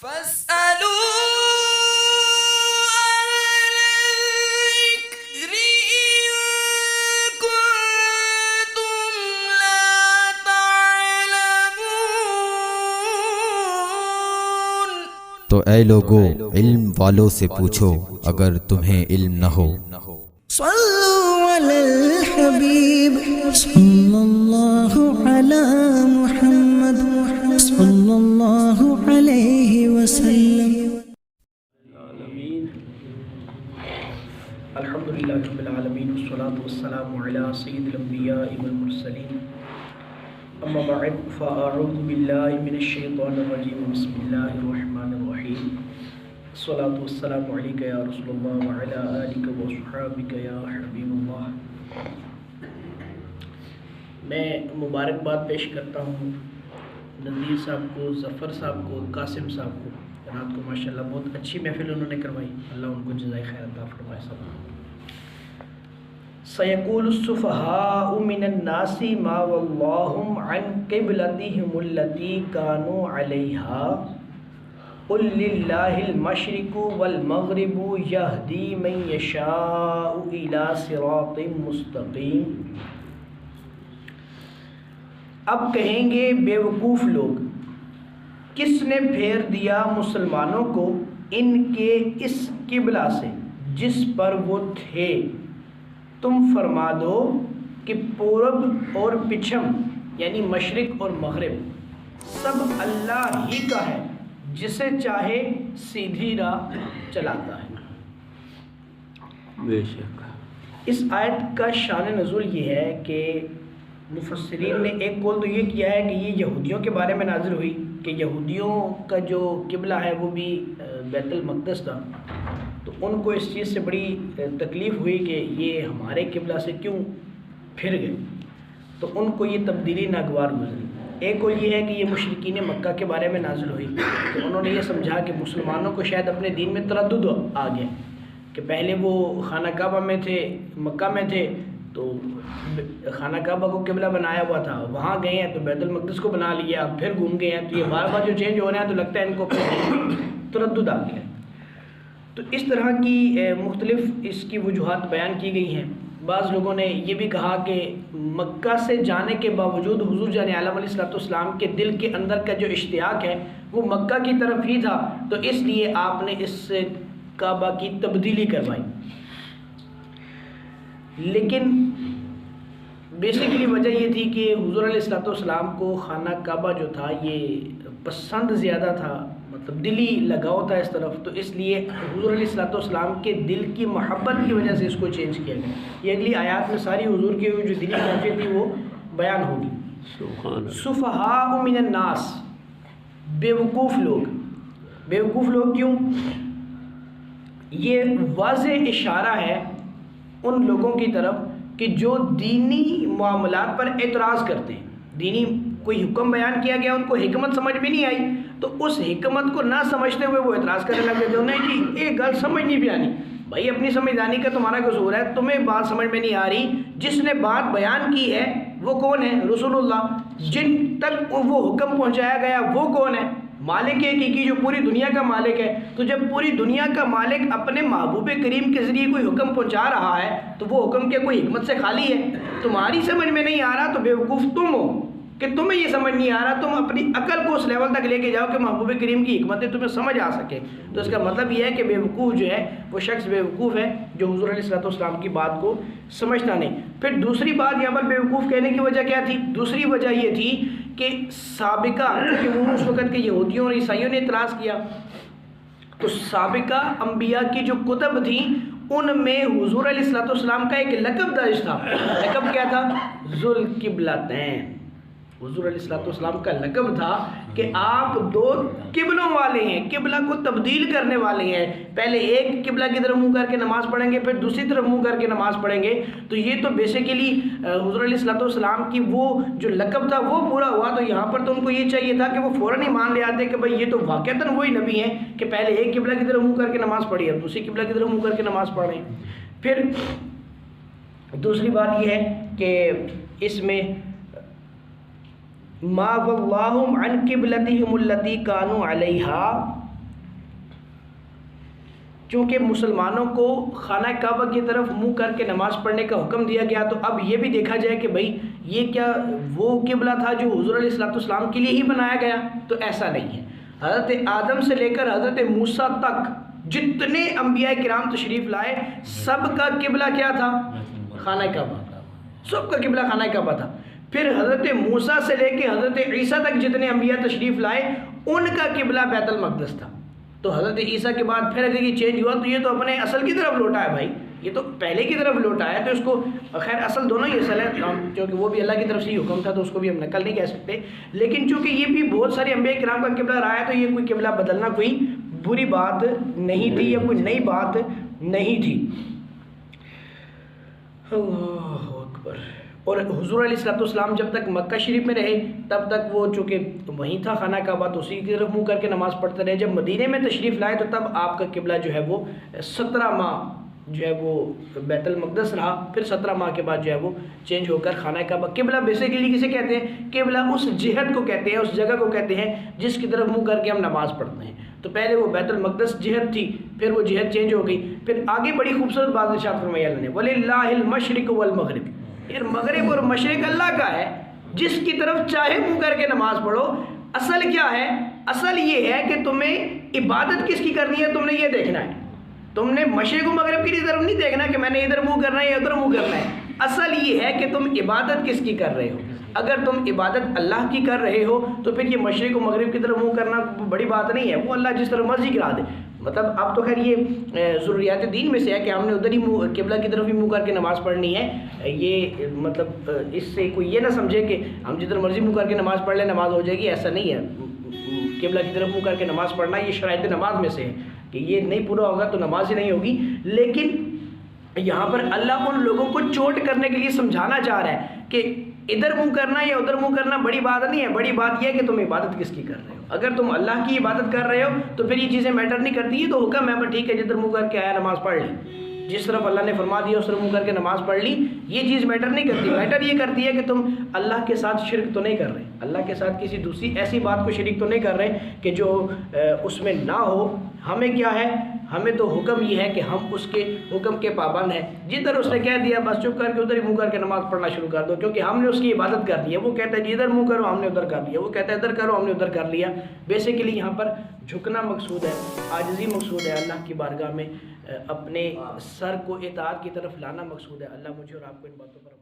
فاسألوا الذكر إن كنتم لا تعلمون۔ تو اے لوگو علم والوں سے پوچھو اگر تمہیں علم نہ ہو۔ صلوا علی الحبیب صلی اللہ علی محمد صلی اللہ علیہ وسلم۔ الحمدللہ رب العالمین والصلاة والسلام علی سید الانبیاء والمرسلین، اما بعد فاعوذ باللہ من الشیطان الرجیم، بسم اللہ الرحمن الرحیم، الصلاة والسلام علیکہ یا رسول اللہ وعلی آلک وصحابک یا حبیب اللہ۔ میں مبارکباد پیش کرتا ہوں نذیر صاحب کو، ظفر صاحب کو، قاسم صاحب کو۔ رات کو ماشاءاللہ بہت اچھی محفل انہوں نے کروائی، اللہ ان کو جزائے خیر عطا فرمائے۔ سب سیقول السفہاء من الناس ما واللہم عن قبلتہم التی کانوا علیہا قل للہ المشرق والمغرب یہدی من یشاء الی صراط مستقیم۔ اب کہیں گے بیوقوف لوگ، کس نے پھیر دیا مسلمانوں کو ان کے اس قبلہ سے جس پر وہ تھے؟ تم فرما دو کہ پورب اور پچھم یعنی مشرق اور مغرب سب اللہ ہی کا ہے، جسے چاہے سیدھی راہ چلاتا ہے۔ بے شک اس آیت کا شان نزول یہ ہے کہ مفسرین نے ایک قول تو یہ کیا ہے کہ یہ یہودیوں کے بارے میں نازل ہوئی، کہ یہودیوں کا جو قبلہ ہے وہ بھی بیت المقدس تھا، تو ان کو اس چیز سے بڑی تکلیف ہوئی کہ یہ ہمارے قبلہ سے کیوں پھر گئے، تو ان کو یہ تبدیلی ناگوار گزری۔ ایک قول یہ ہے کہ یہ مشرکین مکہ کے بارے میں نازل ہوئی کہ انہوں نے یہ سمجھا کہ مسلمانوں کو شاید اپنے دین میں تردد آ گیا، کہ پہلے وہ خانہ کعبہ میں تھے، مکہ میں تھے تو خانہ کعبہ کو قبلہ بنایا ہوا تھا، وہاں گئے ہیں تو بیت المقدس کو بنا لیا، اب پھر گھوم گئے ہیں، تو یہ بار بار جو چینج ہو رہے ہیں تو لگتا ہے ان کو تردد آ گیا۔ تو اس طرح کی مختلف اس کی وجوہات بیان کی گئی ہیں۔ بعض لوگوں نے یہ بھی کہا کہ مکہ سے جانے کے باوجود حضور جان عالم علیہ السلام کے دل کے اندر کا جو اشتیاق ہے وہ مکہ کی طرف ہی تھا، تو اس لیے آپ نے اس سے کعبہ کی تبدیلی کروائی۔ لیکن بیسیکلی وجہ یہ تھی کہ حضور علیہ السلام کو خانہ کعبہ جو تھا یہ پسند زیادہ تھا، مطلب دلی لگاؤ تھا اس طرف، تو اس لیے حضور علیہ السلام کے دل کی محبت کی وجہ سے اس کو چینج کیا گیا۔ یہ اگلی آیات میں ساری حضور کی جو دلی کیفیت تھی وہ بیان ہوگی۔ سفہاء من الناس، بیوقوف لوگ۔ بیوقوف لوگ کیوں؟ یہ واضح اشارہ ہے ان لوگوں کی طرف کہ جو دینی معاملات پر اعتراض کرتے ہیں، دینی کوئی حکم بیان کیا گیا ان کو حکمت سمجھ میں نہیں آئی، تو اس حکمت کو نہ سمجھتے ہوئے وہ اعتراض کرنے لگے تھے، نہیں جی ایک گل سمجھ نہیں بھی آنی، بھائی اپنی سمجھدانی کا تمہارا قصور ہے، تمہیں بات سمجھ میں نہیں آ رہی، جس نے بات بیان کی ہے وہ کون ہے؟ رسول اللہ۔ جن تک وہ حکم پہنچایا گیا وہ کون ہے؟ مالک حقیقی جو پوری دنیا کا مالک ہے۔ تو جب پوری دنیا کا مالک اپنے محبوب کریم کے ذریعے کوئی حکم پہنچا رہا ہے تو وہ حکم کیا کوئی حکمت سے خالی ہے؟ تمہاری سمجھ میں نہیں آ رہا تو بیوقوف تم ہو کہ تمہیں یہ سمجھ نہیں آ رہا، تم اپنی عقل کو اس لیول تک لے کے جاؤ کہ محبوب کریم کی حکمتیں تمہیں سمجھ آ سکے۔ تو اس کا مطلب یہ ہے کہ بیوقوف جو ہے وہ شخص بیوقوف ہے جو حضور علیہ السلام کی بات کو سمجھتا نہیں۔ پھر دوسری بات یہاں پر بیوقوف کہنے کی وجہ کیا تھی؟ دوسری وجہ یہ تھی کہ سابقہ کہ وہ اس وقت کے یہودیوں اور عیسائیوں نے اعتراض کیا، تو سابقہ انبیاء کی جو کتب تھیں ان میں حضور علیہ السلام کا ایک لقب درج تھا۔ لقب کیا تھا؟ ذوالقبلتین۔ حضور علیہ السلام کا لقب تھا کہ آپ دو قبلوں والے ہیں، قبلہ کو تبدیل کرنے والے ہیں، پہلے ایک قبلہ کی طرف منہ کر کے نماز پڑھیں گے پھر دوسری طرف منہ کر کے نماز پڑھیں گے۔ تو یہ تو بیسیکلی حضور علیہ السلام کی وہ جو لقب تھا وہ پورا ہوا، تو یہاں پر تو ان کو یہ چاہیے تھا کہ وہ فوراً ہی مان لے آتے کہ بھائی یہ تو واقعتاً وہی نبی ہیں کہ پہلے ایک قبلہ کی طرف منہ کر کے نماز پڑھی اب دوسری قبلہ کی طرف منہ کر کے نماز پڑھیں۔ پھر دوسری بات یہ ہے کہ اس میں ما واللہم عن قبلتہم التی کانوا علیہا، چونکہ مسلمانوں کو خانہ کعبہ کی طرف منہ کر کے نماز پڑھنے کا حکم دیا گیا، تو اب یہ بھی دیکھا جائے کہ بھئی یہ کیا وہ قبلہ تھا جو حضور علیہ السلام کے لیے ہی بنایا گیا؟ تو ایسا نہیں ہے۔ حضرت آدم سے لے کر حضرت موسیٰ تک جتنے انبیاء کرام تشریف لائے سب کا قبلہ کیا تھا؟ خانہ کعبہ، سب کا قبلہ خانہ کعبہ تھا۔ پھر حضرت موسیٰ سے لے کے حضرت عیسیٰ تک جتنے انبیاء تشریف لائے ان کا قبلہ بیت المقدس تھا۔ تو حضرت عیسیٰ کے بعد پھر اگر یہ چینج ہوا تو یہ تو اپنے اصل کی طرف لوٹا ہے بھائی، یہ تو پہلے کی طرف لوٹا ہے، تو اس کو خیر اصل دونوں ہی اصل ہے، کیونکہ وہ بھی اللہ کی طرف سے ہی حکم تھا تو اس کو بھی ہم نقل نہیں کہہ سکتے، لیکن چونکہ یہ بھی بہت سارے انبیاء کرام کا قبلہ رہا ہے تو یہ کوئی قبلہ بدلنا کوئی بری بات نہیں تھی یا کوئی نئی بات نہیں تھی۔ اللہ اکبر۔ اور حضور علیہ السلام جب تک مکہ شریف میں رہے تب تک وہ چونکہ وہیں تھا خانہ کعبہ تو اسی کی طرف منہ کر کے نماز پڑھتے رہے۔ جب مدینے میں تشریف لائے تو تب آپ کا قبلہ جو ہے وہ 17 ماہ جو ہے وہ بیت المقدس رہا، پھر 17 ماہ کے بعد جو ہے وہ چینج ہو کر خانہ کعبہ۔ قبلہ بیسیکلی کسے کہتے ہیں؟ قبلہ اس جہت کو کہتے ہیں، اس جگہ کو کہتے ہیں جس کی طرف منہ کر کے ہم نماز پڑھتے ہیں۔ تو پہلے وہ بیت المقدس جہت تھی، پھر وہ جہت چینج ہو گئی، پھر آگے بڑی خوبصورت بات ارشاد فرمائی اللہ نے، وَلِلَّهِ الْمَشْرِقُ وَالْمَغْرِبُ، یہ مغرب اور مشرق اللہ کا ہے، جس کی طرف چاہے منہ کر کے نماز پڑھو۔ اصل کیا ہے؟ اصل یہ ہے کہ تمہیں عبادت کس کی کرنی ہے، تم نے یہ دیکھنا ہے۔ تم نے مشرق و مغرب کی طرف نہیں دیکھنا کہ میں نے ادھر منہ کرنا ہے یا ادھر منہ کرنا ہے۔ اصل یہ ہے کہ تم عبادت کس کی کر رہے ہو۔ اگر تم عبادت اللہ کی کر رہے ہو تو پھر یہ مشرق و مغرب کی طرف منہ کرنا بڑی بات نہیں ہے، وہ اللہ جس طرح مرضی کرا دے۔ مطلب اب تو خیر یہ ضروریات دین میں سے ہے کہ ہم نے ادھر ہی منہ قبلہ کی طرف ہی منہ کر کے نماز پڑھنی ہے۔ یہ مطلب اس سے کوئی یہ نہ سمجھے کہ ہم جدھر مرضی منہ کر کے نماز پڑھ لیں نماز ہو جائے گی، ایسا نہیں ہے۔ قبلہ کی طرف منہ کر کے نماز پڑھنا یہ شرائط نماز میں سے ہے کہ یہ نہیں پورا ہوگا تو نماز ہی نہیں ہوگی۔ لیکن یہاں پر اللہ ان لوگوں کو چوٹ کرنے کے لیے سمجھانا چاہ رہا ہے کہ ادھر منہ کرنا یا ادھر منہ کرنا بڑی بات نہیں ہے، بڑی بات یہ ہے کہ تم عبادت کس کی کر رہے ہو۔ اگر تم اللہ کی عبادت کر رہے ہو تو پھر یہ چیزیں میٹر نہیں کرتی، یہ تو حکم ہے پر ٹھیک ہے جدھر منہ کر کے آیا نماز پڑھ لی، جس طرف اللہ نے فرما دیا اس طرف منہ کر کے نماز پڑھ لی، یہ چیز میٹر نہیں کرتی۔ میٹر یہ کرتی ہے کہ تم اللہ کے ساتھ شرک تو نہیں کر رہے، اللہ کے ساتھ کسی دوسری ایسی بات کو شریک تو نہیں کر رہے کہ جو اس میں نہ ہو۔ ہمیں کیا ہے؟ ہمیں تو حکم یہ ہے کہ ہم اس کے حکم کے پابند ہیں، جدھر اس نے کہہ دیا بس چپ کر کے ادھر ہی منہ کر کے نماز پڑھنا شروع کر دو، کیونکہ ہم نے اس کی عبادت کر لی ہے۔ وہ کہتا ہے ادھر منہ کرو، ہم نے ادھر کر لیا، وہ کہتا ہے ادھر کرو، ہم نے ادھر کر لیا۔ بیسیکلی یہاں پر جھکنا مقصود ہے، عاجزی مقصود ہے، اللہ کی بارگاہ میں اپنے سر کو اطاعت کی طرف لانا مقصود ہے۔ اللہ مجھے اور آپ کو ان باتوں پر